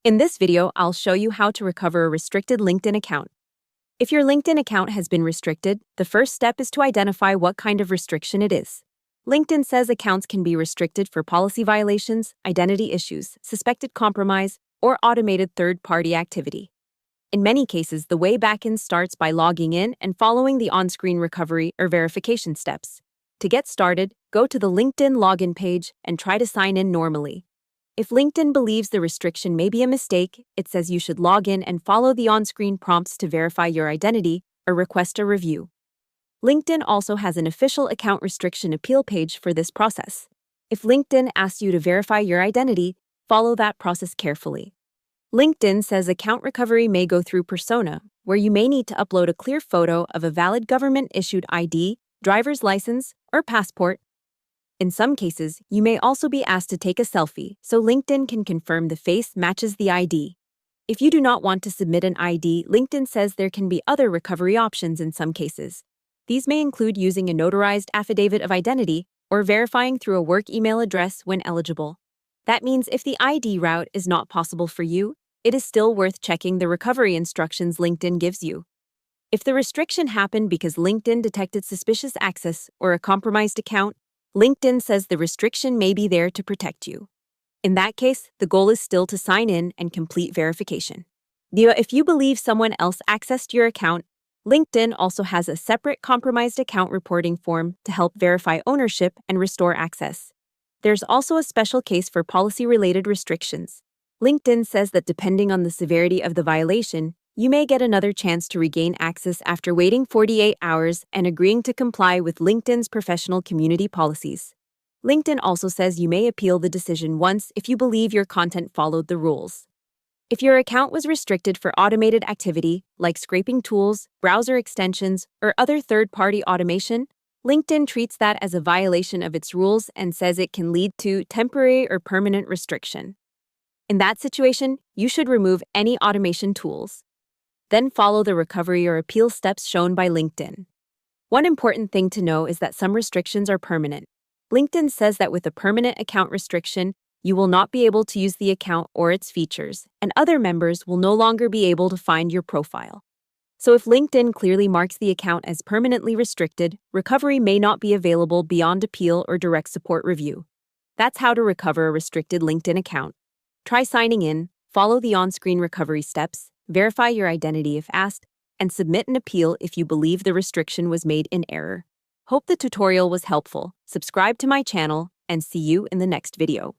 In this video, I'll show you how to recover a restricted LinkedIn account. If your LinkedIn account has been restricted, the first step is to identify what kind of restriction it is. LinkedIn says accounts can be restricted for policy violations, identity issues, suspected compromise, or automated third-party activity. In many cases, the way back in starts by logging in and following the on-screen recovery or verification steps. To get started, go to the LinkedIn login page and try to sign in normally. If LinkedIn believes the restriction may be a mistake, it says you should log in and follow the on-screen prompts to verify your identity or request a review. LinkedIn also has an official account restriction appeal page for this process. If LinkedIn asks you to verify your identity, follow that process carefully. LinkedIn says account recovery may go through Persona, where you may need to upload a clear photo of a valid government-issued ID, driver's license, or passport. In some cases, you may also be asked to take a selfie, so LinkedIn can confirm the face matches the ID. If you do not want to submit an ID, LinkedIn says there can be other recovery options in some cases. These may include using a notarized affidavit of identity or verifying through a work email address when eligible. That means if the ID route is not possible for you, it is still worth checking the recovery instructions LinkedIn gives you. If the restriction happened because LinkedIn detected suspicious access or a compromised account, LinkedIn says the restriction may be there to protect you. In that case, the goal is still to sign in and complete verification. If you believe someone else accessed your account, LinkedIn also has a separate compromised account reporting form to help verify ownership and restore access. There's also a special case for policy-related restrictions. LinkedIn says that depending on the severity of the violation, you may get another chance to regain access after waiting 48 hours and agreeing to comply with LinkedIn's professional community policies. LinkedIn also says you may appeal the decision once if you believe your content followed the rules. If your account was restricted for automated activity, like scraping tools, browser extensions, or other third-party automation, LinkedIn treats that as a violation of its rules and says it can lead to temporary or permanent restriction. In that situation, you should remove any automation tools. Then follow the recovery or appeal steps shown by LinkedIn. One important thing to know is that some restrictions are permanent. LinkedIn says that with a permanent account restriction, you will not be able to use the account or its features, and other members will no longer be able to find your profile. So if LinkedIn clearly marks the account as permanently restricted, recovery may not be available beyond appeal or direct support review. That's how to recover a restricted LinkedIn account. Try signing in, follow the on-screen recovery steps, verify your identity if asked, and submit an appeal if you believe the restriction was made in error. Hope the tutorial was helpful. Subscribe to my channel and see you in the next video.